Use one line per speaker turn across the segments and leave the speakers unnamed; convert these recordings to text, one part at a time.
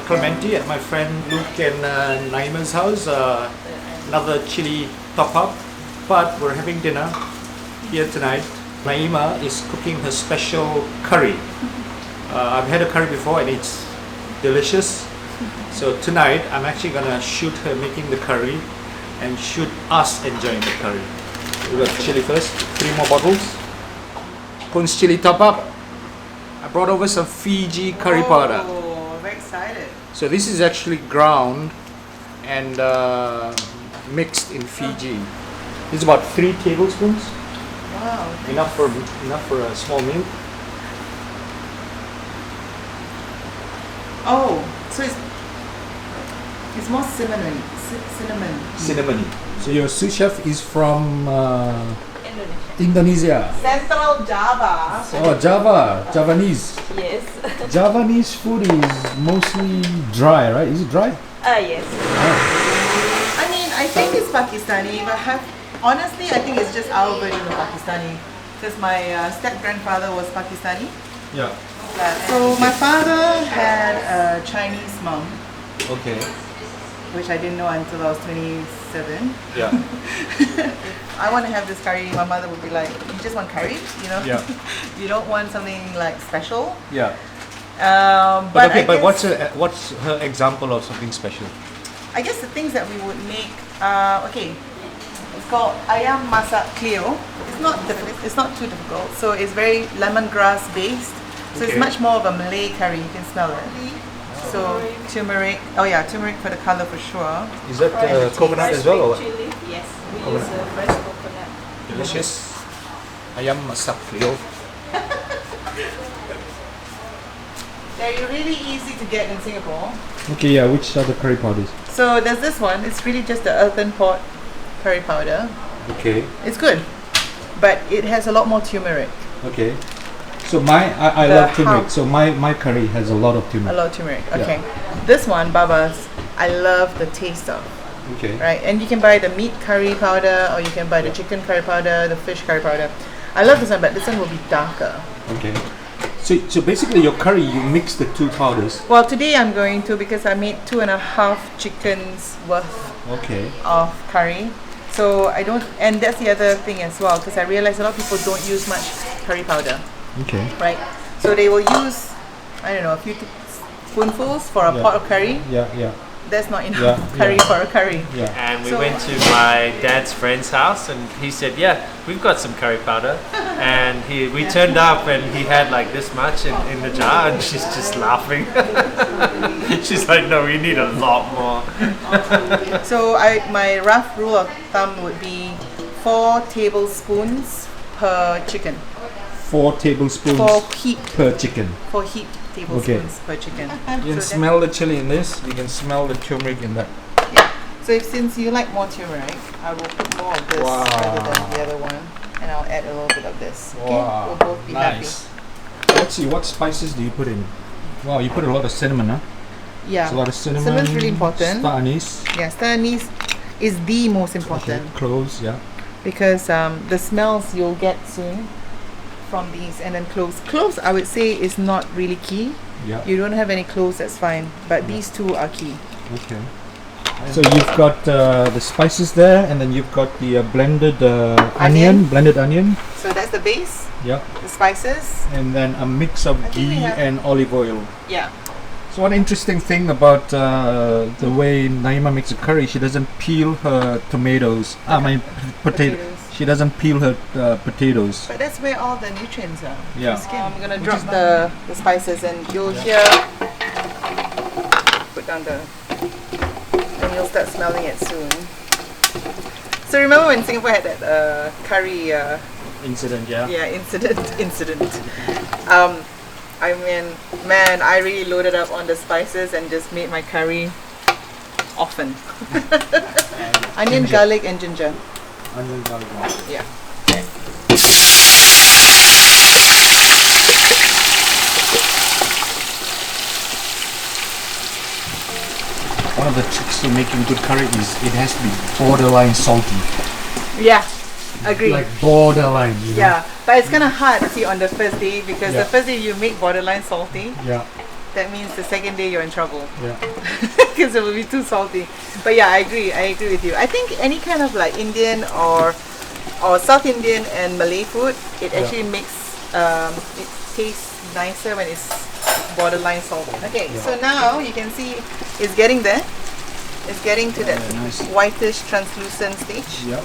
Clementi at my friend Luke and Naima's house. Another chili top up, but we're having dinner here tonight. Naima is cooking her special curry. I've had a curry before and it's delicious. So tonight I'm actually gonna shoot her making the curry and shoot us enjoying the curry. We got chili first, 3 more bottles. Kun's chili top up. I brought over some Fiji curry powder.
Oh, very excited.
So this is actually ground and mixed in Fiji. It's about 3 tablespoons.
Wow.
Enough for a small meal.
Oh, so it's more cinnamon.
Cinnamon. So your sous chef is from Indonesia.
Central Java.
Oh, Java, Javanese.
Yes.
Javanese food is mostly dry, right? Is it dry?
Yes.
I mean, I think it's Pakistani, but honestly, I think it's just our version of Pakistani. Because my step-grandfather was Pakistani.
Yeah.
So my father had a Chinese mom,
Okay.
which I didn't know until I was 27.
Yeah.
I want to have this curry. My mother would be like, "You just want curry, you know?
Yeah.
You don't want something like special."
Yeah.
But
okay,
I
but
guess,
what's her example of something special?
I guess the things that we would make. Okay, it's called ayam masak Cleo. It's not difficult. It's not too difficult. So it's very lemongrass based. So it's
Okay.
much more of a Malay curry. You can smell it. So turmeric. Oh yeah, turmeric for the color for sure.
Is that coconut as well or what?
Chili. Yes, we use fresh coconut.
Delicious. Ayam masak Cleo.
They're really easy to get in Singapore.
Okay, yeah. Which are the curry powders?
So there's this one. It's really just the earthen pot curry powder.
Okay.
It's good, but it has a lot more turmeric.
Okay. So I
The
love turmeric.
how-
So my curry has a lot of
A
turmeric.
lot of turmeric.
Yeah.
Okay. This one, Baba's, I love the taste of.
Okay.
Right, and you can buy the meat curry powder, or you can buy the chicken curry powder, the fish curry powder. I love this one, but this one will be darker.
Okay. So basically your curry, you mix the 2 powders.
Well, today I'm going to, because I made 2.5 chickens worth
Okay.
of curry. So I don't, and that's the other thing as well, because I realize a lot of people don't use much curry powder,
Okay.
right? So they will use, I don't know, a few spoonfuls for a
Yeah.
pot of curry.
Yeah, yeah,
That's not enough
Yeah,
curry
yeah.
for a curry.
yeah.
And we
So-
went to my dad's friend's house, and he said, "Yeah, we've got some curry powder." And we turned up, and he had like this much in the jar, and she's just laughing. She's like, "No, we need a lot more."
So my rough rule of thumb would be 4 tablespoons per chicken.
4 tablespoons
For heaped,
per chicken.
for heaped tablespoons per chicken.
You can
So
smell the chili in this. You can smell the turmeric in that.
So since you like more turmeric, I will put more of this rather than the other one, and I'll add a little bit of this. Okay, we'll both be
nice. Let's see, what spices do you put in? Wow, you put a lot of cinnamon, huh?
happy. Yeah,
It's a lot of cinnamon.
Cinnamon's really important.
Star anise.
Yeah, star anise is the most
Okay,
important
cloves, yeah.
because the smells you'll get soon from these, and then cloves. Cloves, I would say, is not really key.
Yeah.
You don't have any cloves, that's fine. But these 2 are key.
Okay. So you've got the spices there, and then you've got the blended
Onion.
blended onion.
So that's the base,
Yeah.
the spices.
And then a mix of
I think we
ghee
have-
and olive oil.
Yeah.
So one interesting thing about the way Naima makes a curry, she doesn't peel her tomatoes. Potato.
Potatoes.
She doesn't peel her potatoes.
But that's where all the nutrients are.
Yeah.
I'm gonna drop the spices, and you'll hear. Put down the. And you'll start smelling it soon. So remember when Singapore had that curry
Incident, yeah.
incident. I mean, man, I really loaded up on the spices and just made my curry often. Onion,
Ginger.
garlic, and ginger.
Onion, garlic.
Yeah.
One of the tricks to making good curry is it has to be borderline salty.
Yeah, agree.
Like borderline,
Yeah, but it's kind of hard, see, on the first day, because
Yeah.
the first day you make borderline salty,
Yeah.
that means the second day you're in trouble.
Yeah.
Because it will be too salty. But yeah, I agree with you. I think any kind of like Indian or South Indian and Malay food, it actually makes it tastes nicer when it's borderline salty. Okay, so now you can see it's getting there. It's getting to that
nice.
whitish translucent stage.
Yep.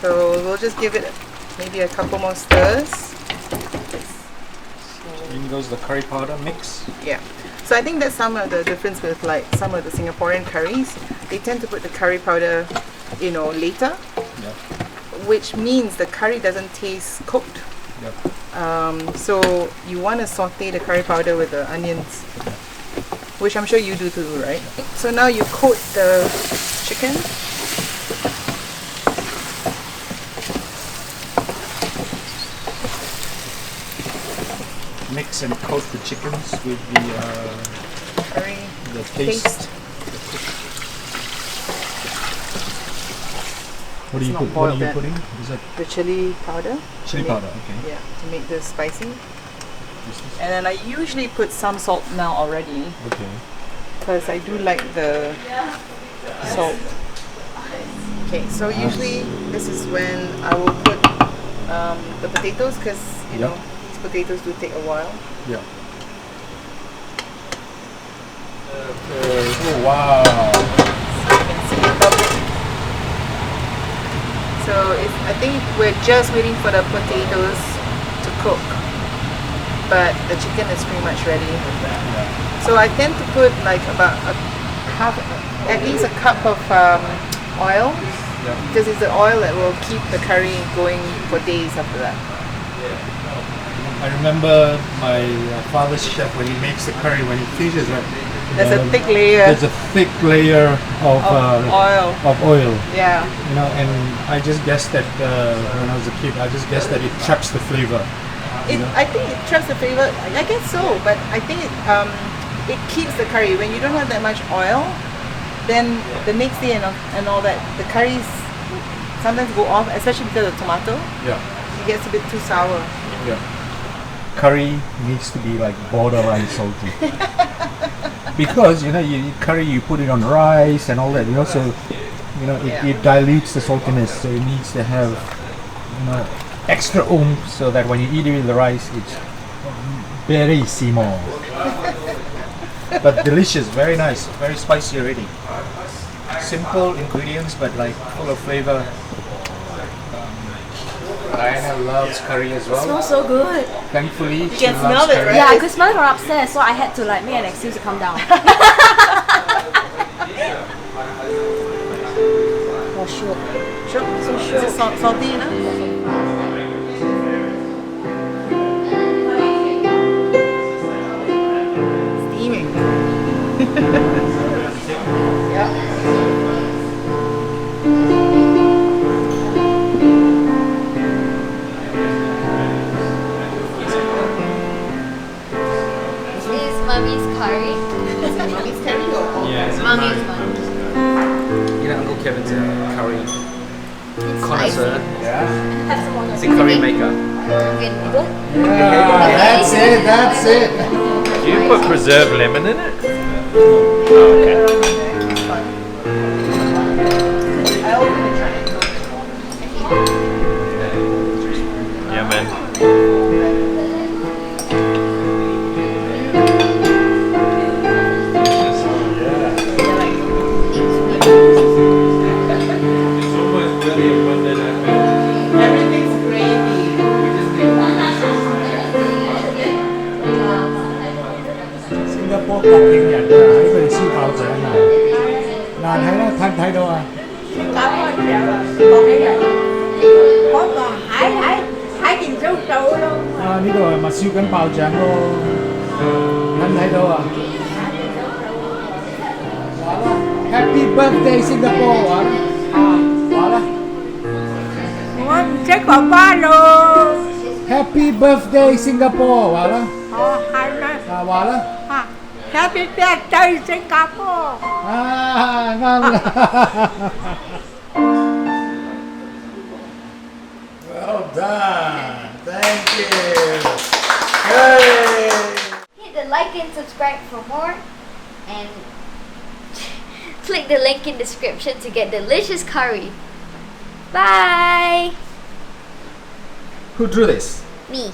So we'll just give it maybe a couple more stirs.
In goes the curry powder mix.
Yeah. So I think that's some of the difference with like some of the Singaporean curries. They tend to put the curry powder, you know, later,
Yep.
which means the curry doesn't taste cooked.
Yep.
So you want to saute the curry powder with the onions, which I'm sure you do too, right? So now you coat the chicken.
Mix and coat the chickens with the
Curry
paste. What are you
It's not
put? What are
boiled
you
yet.
putting? Is that
The chili powder.
chili
to
powder?
make-
Okay.
Yeah, to make this spicy.
This is-
And then I usually put some salt now already
Okay.
because I do like the salt. Okay, so usually this is when I will put the potatoes because you
Yep.
know these potatoes do take a while.
Yeah. Oh wow.
So you can see it bubbling. So I think we're just waiting for the potatoes to cook, but the chicken is pretty much ready. So I tend to put like about at least a cup of oil, because it's the oil that will keep the curry going for days after that.
I remember my father's chef when he makes the curry, when he finishes it.
There's a thick layer
There's a thick layer of
oil.
oil.
Yeah.
You know, and I just guessed that when I was a kid, I just guessed that it traps the flavor.
I think it traps the flavor. I guess so, but I think it keeps the curry. When you don't have that much oil, then the next day and all that, the curries sometimes go off, especially because of tomato.
Yeah.
It gets a bit too sour.
Yeah. Curry needs to be like borderline salty. Because you know, you eat curry, you put it on rice and all that. You know, so you know it dilutes the saltiness. So it needs to have extra oomph, so that when you eat it with the rice, it's very simo. But delicious, very nice, very spicy already. Simple ingredients, but like full of flavor. Diana loves curry as
It
well.
smells so good.
Thankfully, she
can
loves
smell it,
curry.
right?
Yeah, I could smell it from upstairs, so I had to like make an excuse to come down. Oh, sure.
Sure.
So
Is
sure.
it salty enough? Steaming. Yeah.
This is Mummy's curry.
Is it mommy's curry or
Yeah,
Mummy's.
You know, Uncle Kevin's a curry
It's
connoisseur.
spicy.
Yeah.
He's a curry maker.
That's it. That's it.
Do you put preserved lemon in it? Oh, okay.
I'll give it a try.
Yeah, man. It's almost really abundant.
Everything's gravy.
Singapore 國慶日啊，喺佢哋燒炮仗啊！嗱，睇啦，睇唔睇到啊？啊，呢度係咪燒緊炮仗咯？睇唔睇到啊？話啦，Happy Birthday Singapore 話啦，話啦
我唔識爸爸咯。
，Happy Birthday Singapore 話啦，
哦，係咩？
啊話啦，
啊，Happy birthday 新加坡！
啊啱啦。Well done, thank you. Hey.
Hit the like like and subscribe for more. And click the link in description to get delicious curry. Bye!
Who drew this?
Me.